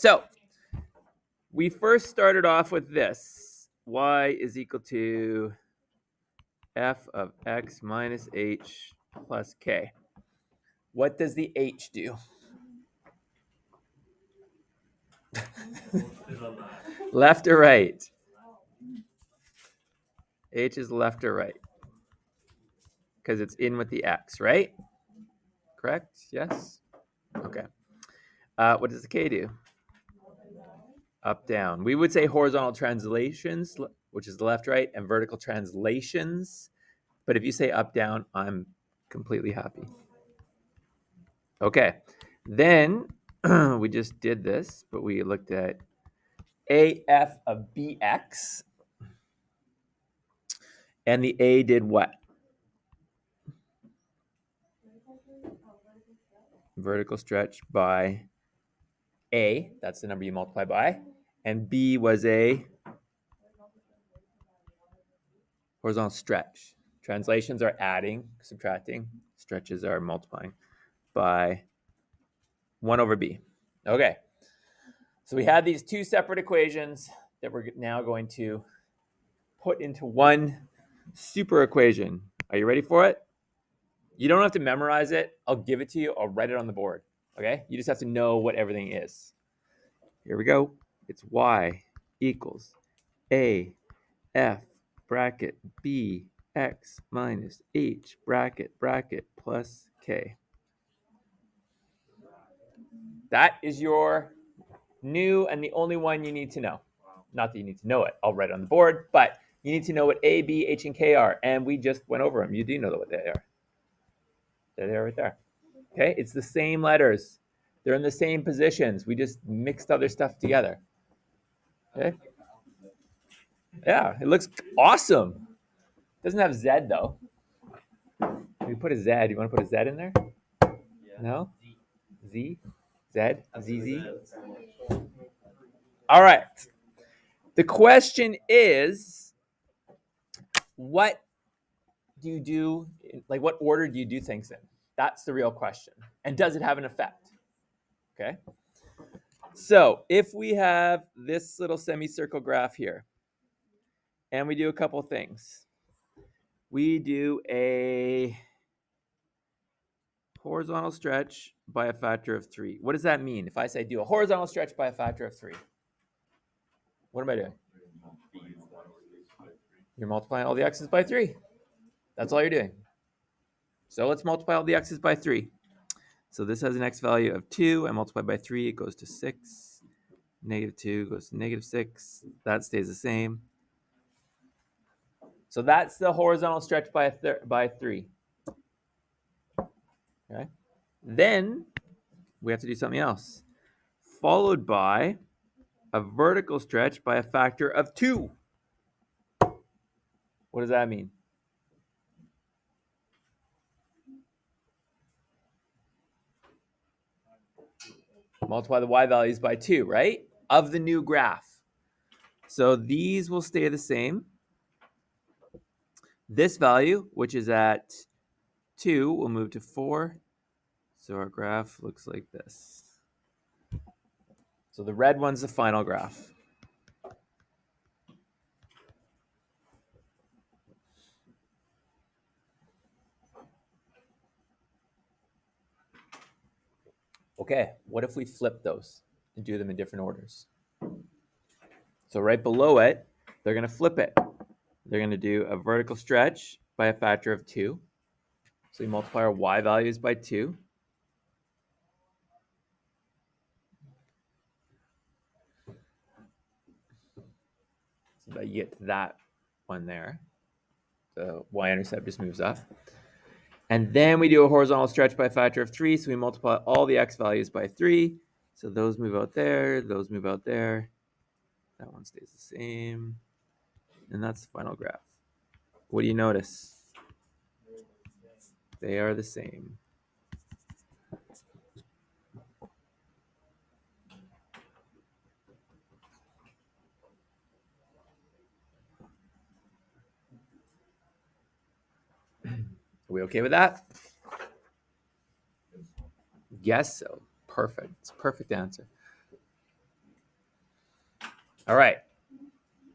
So we first started off with this. Y is equal to f of x minus h plus k. What does the h do? Left or right? H is left or right? Because it's in with the x, right? Correct? Yes? Okay. What does the k do? Up, down. We would say horizontal translations, which is left, right, and vertical translations. But if you say up, down, I'm completely happy. Okay. Then we just did this, but we looked at AF of BX. And the A did what? Vertical stretch by A. That's the number you multiply by. And B was a horizontal stretch. Translations are adding, subtracting. Stretches are multiplying by 1 over B. Okay. So we had these two separate equations that we're now going to put into one super equation. Are you ready for it? You don't have to memorize it. I'll give it to you. I'll write it on the board. Okay? You just have to know what everything is. Here we go. It's y equals a f bracket b x minus h bracket plus k. That is your new and the only one you need to know. Not that you need to know it. I'll write it on the board, but you need to know what A, B, H, and K are. And we just went over them. You do know what they are. They're there right there. Okay? It's the same letters. They're in the same positions. We just mixed other stuff together. Okay? Yeah, it looks awesome. Doesn't have Z though. We put a Z. You want to put a Z in there? No? Z? Z? ZZ? All right. The question is, what do you do? Like, what order do you do things in? That's the real question. And does it have an effect? Okay. So if we have this little semicircle graph here, and we do a couple things. We do a horizontal stretch by a factor of 3. What does that mean? If I say do a horizontal stretch by a factor of 3, what am I doing? You're multiplying all the x's by 3. That's all you're doing. So let's multiply all the x's by 3. So this has an x value of 2. I multiply by 3, it goes to 6. Negative 2 goes to negative 6. That stays the same. So that's the horizontal stretch by 3. Okay. Then we have to do something else, followed by a vertical stretch by a factor of 2. What does that mean? Multiply the y values by 2, right? Of the new graph. So these will stay the same. This value, which is at 2, will move to 4. So our graph looks like this. So the red one's the final graph. Okay, what if we flip those and do them in different orders? So right below it, they're going to flip it. They're going to do a vertical stretch by a factor of 2. So we multiply our y values by 2. So that you get to that one there. The y-intercept just moves up. And then we do a horizontal stretch by a factor of 3. So we multiply all the x values by 3. So those move out there. Those move out there. That one stays the same. And that's the final graph. What do you notice? They are the same. Are we okay with that? Yes, so perfect. It's a perfect answer. All right.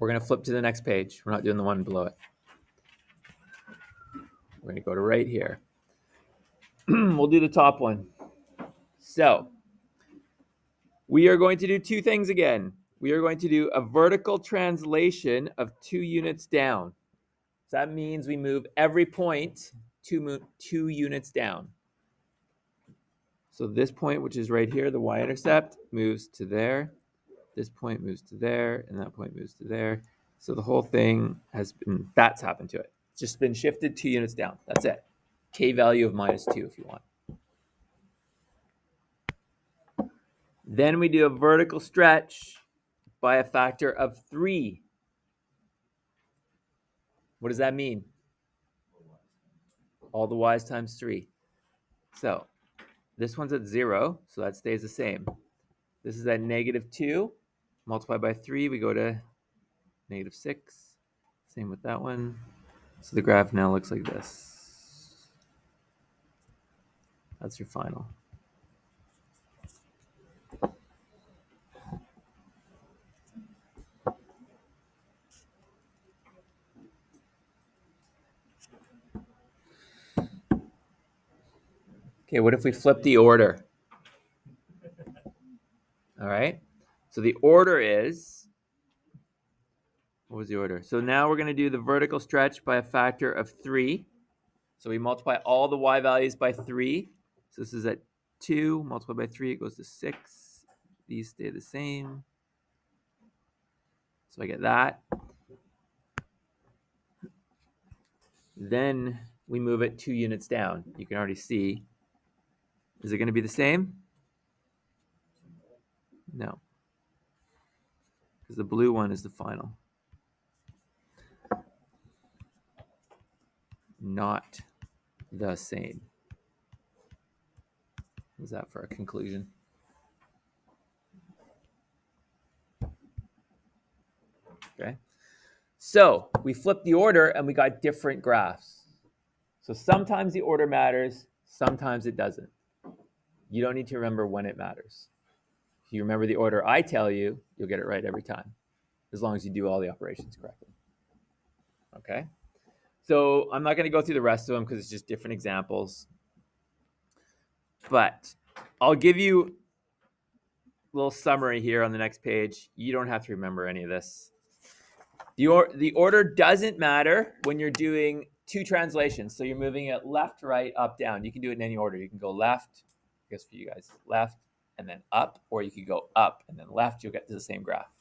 We're going to flip to the next page. We're not doing the one below it. We're going to go to right here. We'll do the top one. So we are going to do two things again. We are going to do a vertical translation of 2 units down. So that means we move every point 2 units down. So this point, which is right here, the y-intercept, moves to there. This point moves to there, and that point moves to there. So the whole thing that's happened to it. It's just been shifted 2 units down. That's it. K value of -2 if you want. Then we do a vertical stretch by a factor of 3. What does that mean? All the y's times 3. So this one's at 0, so that stays the same. This is at -2. Multiply by 3, we go to -6. Same with that one. So the graph now looks like this. That's your final. Okay, what if we flip the order? All right. So the order is, what was the order? So now we're going to do the vertical stretch by a factor of 3. So we multiply all the y values by 3. So this is at 2, multiplied by 3, it goes to 6. These stay the same. So I get that. Then we move it 2 units down. You can already see. Is it going to be the same? No. Because the blue one is the final. Not the same. What's that for a conclusion? Okay. So we flipped the order and we got different graphs. So sometimes the order matters, sometimes it doesn't. You don't need to remember when it matters. If you remember the order I tell you, you'll get it right every time, as long as you do all the operations correctly. Okay? So I'm not going to go through the rest of them because it's just different examples. But I'll give you a little summary here on the next page. You don't have to remember any of this. The order doesn't matter when you're doing 2 translations. So you're moving it left, right, up, down. You can do it in any order. You can go left, I guess for you guys, left, and then up, or you could go up and then left. You'll get to the same graph.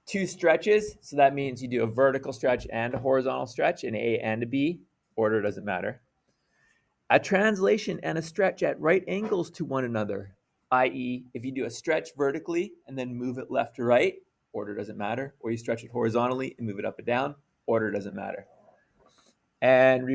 2 stretches, so that means you do a vertical stretch and a horizontal stretch, an A and a B. Order doesn't matter. A translation and a stretch at right angles to one another, i.e., if you do a stretch vertically and then move it left to right, order doesn't matter. Or you stretch it horizontally and move it up and down, order doesn't matter. And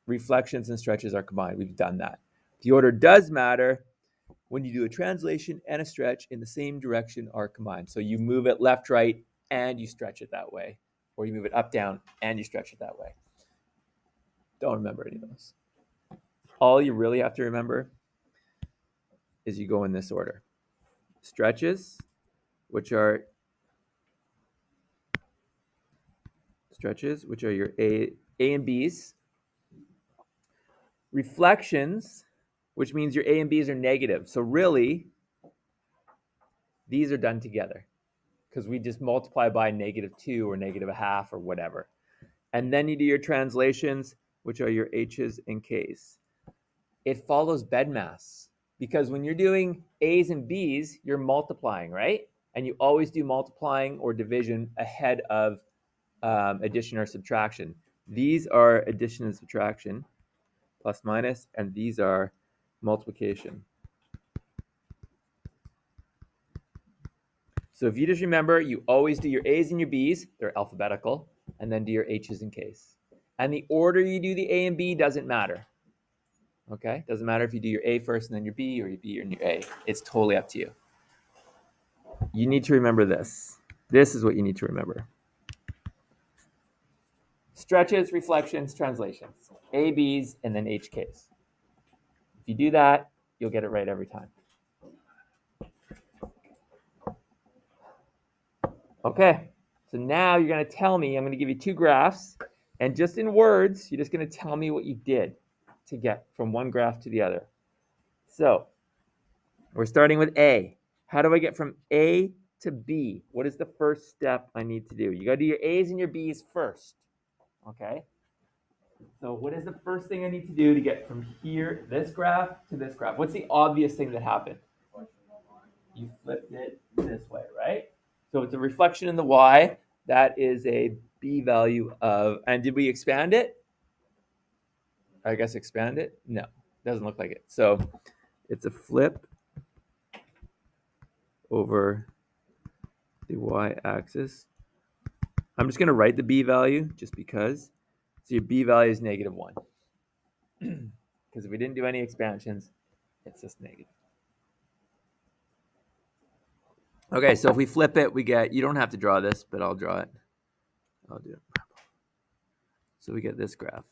reflections and stretches are combined. We've done that. The order does matter when you do a translation and a stretch in the same direction are combined. So you move it left, right, and you stretch it that way. Or you move it up, down, and you stretch it that way. Don't remember any of those. All you really have to remember is you go in this order. Stretches, which are your A and B's. Reflections, which means your A and B's are negative. So really, these are done together because we just multiply by -2 or -0.5 or whatever. And then you do your translations, which are your H's and K's. It follows BEDMAS because when you're doing A's and B's, you're multiplying, right? And you always do multiplying or division ahead of addition or subtraction. These are addition and subtraction, plus minus, and these are multiplication. So if you just remember, you always do your A's and your B's, they're alphabetical, and then do your H's and K's. And the order you do the A and B doesn't matter. Okay? Doesn't matter if you do your A first and then your B, or your B and your A. It's totally up to you. You need to remember this. This is what you need to remember. Stretches, reflections, translations. A, B's, and then HKs. If you do that, you'll get it right every time. Okay, so now you're going to tell me, I'm going to give you two graphs, and just in words, you're just going to tell me what you did to get from one graph to the other. So we're starting with A. How do I get from A to B? What is the first step I need to do? You got to do your A's and your B's first. Okay? So what is the first thing I need to do to get from here, this graph, to this graph? What's the obvious thing that happened? You flipped it this way, right? So it's a reflection in the y. That is a b value of, and did we expand it? I guess expand it? No, doesn't look like it. So it's a flip over the y-axis. I'm just going to write the b value just because. So your b value is -1. Because if we didn't do any expansions, it's just negative. Okay, so if we flip it, we get, you don't have to draw this, but I'll draw it. I'll do it. So we get this graph.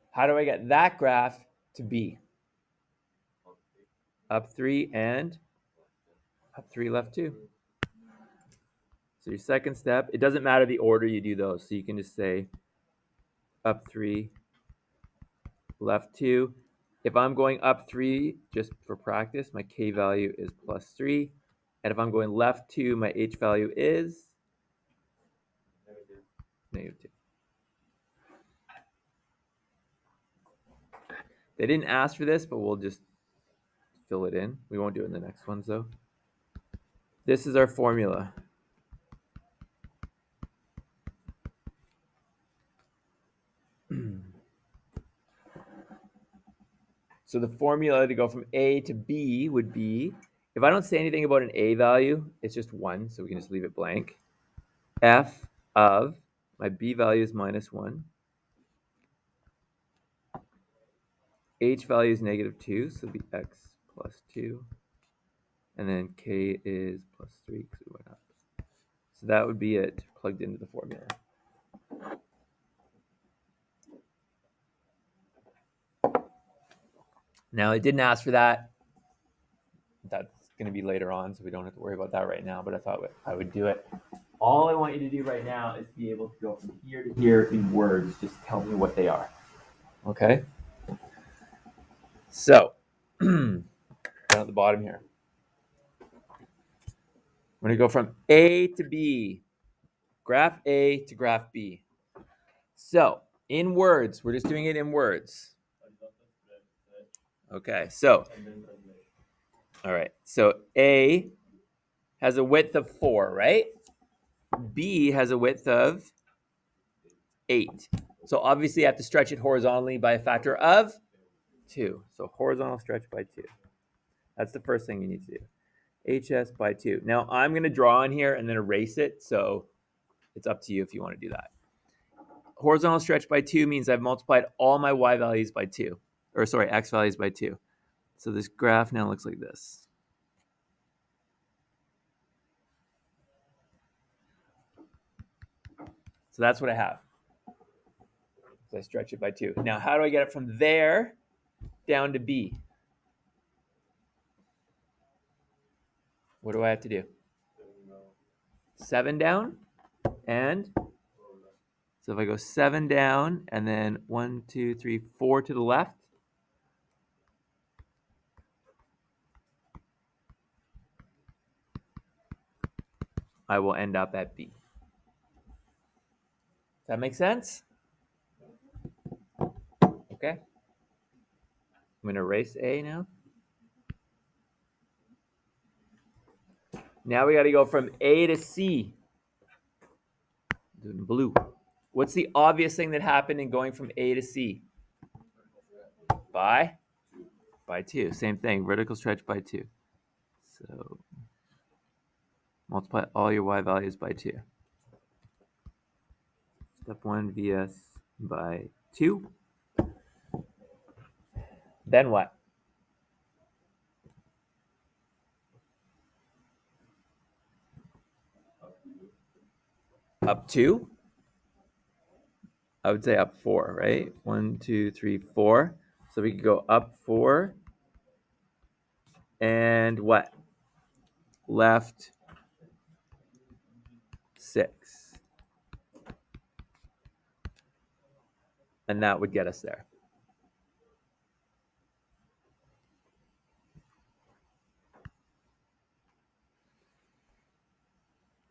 How do I get that graph to B? Up 3 and up 3, left 2. So your second step, it doesn't matter the order you do those. So you can just say up 3, left 2. If I'm going up 3, just for practice, my k value is +3. And if I'm going left 2, my h value is -2. They didn't ask for this, but we'll just fill it in. We won't do it in the next ones, though. This is our formula. So the formula to go from A to B would be, if I don't say anything about an A value, it's just 1, so we can just leave it blank. F of, my B value is -1. H value is -2, so it'll be x plus 2. And then k is +3 because we went up. So that would be it plugged into the formula. Now, it didn't ask for that. That's going to be later on, so we don't have to worry about that right now, but I thought I would do it. All I want you to do right now is be able to go from here to here in words. Just tell me what they are. Okay? So, down at the bottom here. I'm going to go from A to B. Graph A to graph B. So, in words, we're just doing it in words. Okay, so, all right. So, A has a width of 4, right? B has a width of 8. So obviously I have to stretch it horizontally by a factor of 2. So horizontal stretch by 2. That's the first thing you need to do. HS by 2. Now I'm going to draw on here and then erase it. So it's up to you if you want to do that. Horizontal stretch by 2 means I've multiplied all my y values by 2. Or sorry, x values by 2. So this graph now looks like this. So that's what I have. So I stretch it by 2. Now how do I get it from there down to B? What do I have to do? 7 down, and so if I go 7 down and then 1, 2, 3, 4 to the left, I will end up at B. Does that make sense? Okay. I'm going to erase A now. Now we got to go from A to C. Doing blue. What's the obvious thing that happened in going from A to C? By 2. Same thing. Vertical stretch by 2. So multiply all your y values by 2. Step 1, VS by 2. Then what? Up 2? I would say up 4, right? 1, 2, 3, 4. So we could go up 4 and what? left 6. And that would get us there.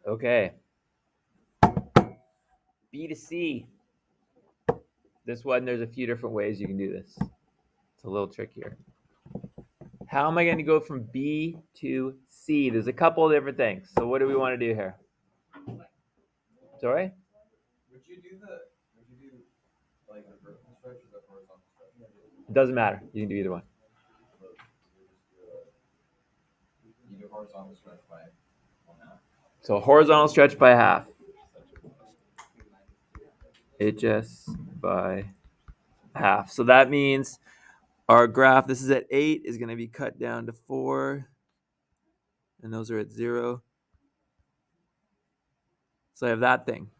Okay. B to C. This one, there's a few different ways you can do this. It's a little trickier. How am I going to go from B to C? There's a couple of different things. So what do we want to do here? Sorry? Would you do like the vertical stretch or the horizontal stretch? It doesn't matter. You can do either one. You do horizontal stretch by 1/2. So horizontal stretch by half. HS by half. So that means our graph, this is at 8, is going to be cut down to 4. And those are at 0. So I have that thing.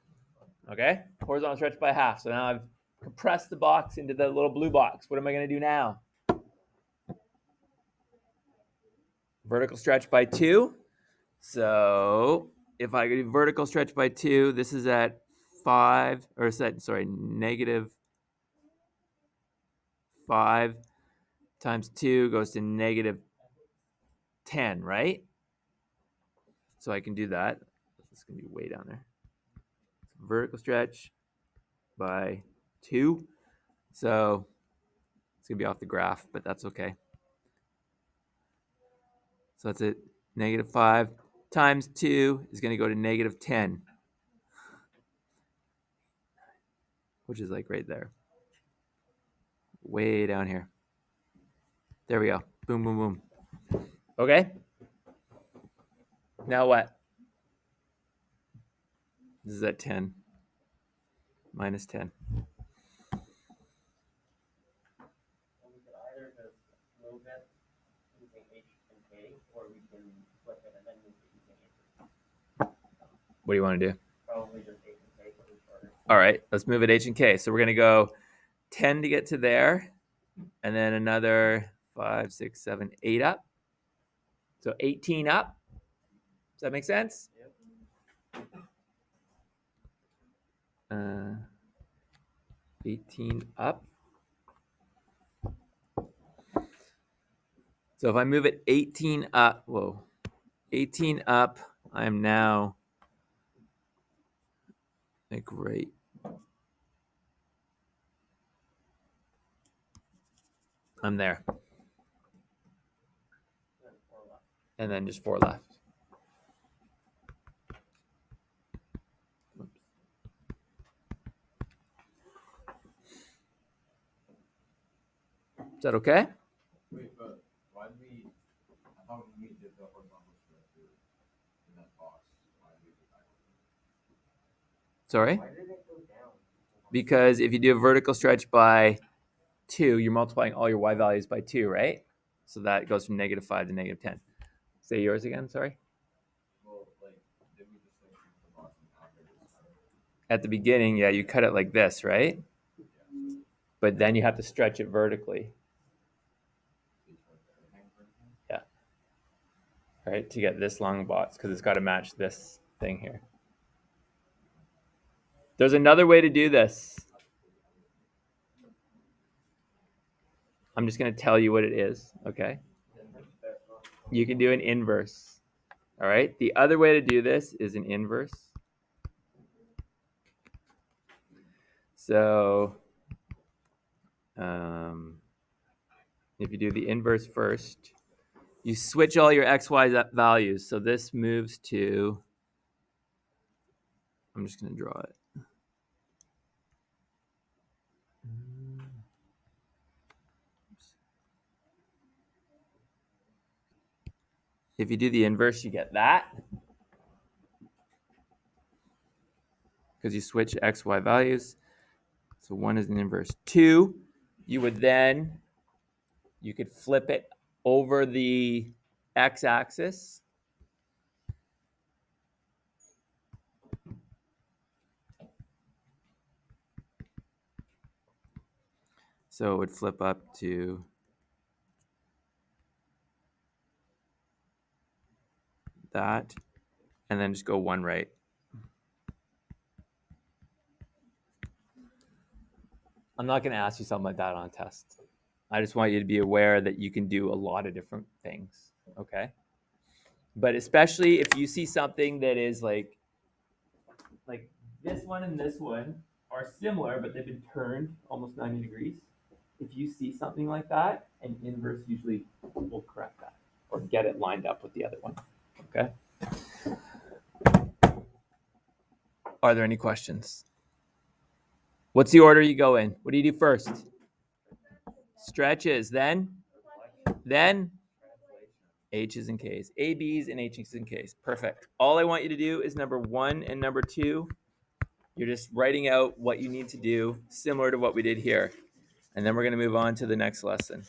Okay? Horizontal stretch by half. So now I've compressed the box into the little blue box. What am I going to do now? Vertical stretch by 2. So if I do vertical stretch by 2, this is at 5, or negative 5 times 2 goes to negative 10, right? So I can do that. This is going to be way down there. Vertical stretch by 2. So it's going to be off the graph, but that's okay. So that's it. Negative 5 times 2 is going to go to negative 10, which is like right there. Way down here. There we go. Boom, boom, boom. Okay? Now what? This is at 10. Minus 10. We could either just move it using H and K, or we can flip it and then move it using H. What do you want to do? Probably just H and K for shorter. All right, let's move it H and K. So we're going to go 10 to get to there, and then another 5, 6, 7, 8 up. So 18 up. Does that make sense? Yep. 18 up. So if I move it 18 up, 18 up, I'm now like right. I'm there. And then just 4 left. Is that okay? Wait, but why did we? I thought we did the horizontal stretch in that box. Why did we do that? Sorry? Why did it go down? Because if you do a vertical stretch by 2, you're multiplying all your y values by 2, right? So that goes from negative 5 to negative 10. Say yours again, sorry. Well, like, did we just like the box and half it? At the beginning, yeah, you cut it like this, right? But then you have to stretch it vertically. Yeah. Right, to get this long box, because it's got to match this thing here. There's another way to do this. I'm just going to tell you what it is, okay? You can do an inverse. All right, the other way to do this is an inverse. So if you do the inverse first, you switch all your x, y values. So this moves to, I'm just going to draw it. If you do the inverse, you get that. Because you switch x, y values. So 1 is an inverse. 2, you would then, you could flip it over the x-axis. So it would flip up to that, and then just go one right. I'm not going to ask you something like that on a test. I just want you to be aware that you can do a lot of different things, okay? But especially if you see something that is like this one and this one are similar, but they've been turned almost 90 degrees. If you see something like that, an inverse usually will correct that or get it lined up with the other one, okay? Are there any questions? What's the order you go in? What do you do first? Stretches, then H's and K's. A, B's, and H's and K's. Perfect. All I want you to do is number 1 and number 2. You're just writing out what you need to do, similar to what we did here. And then we're going to move on to the next lesson.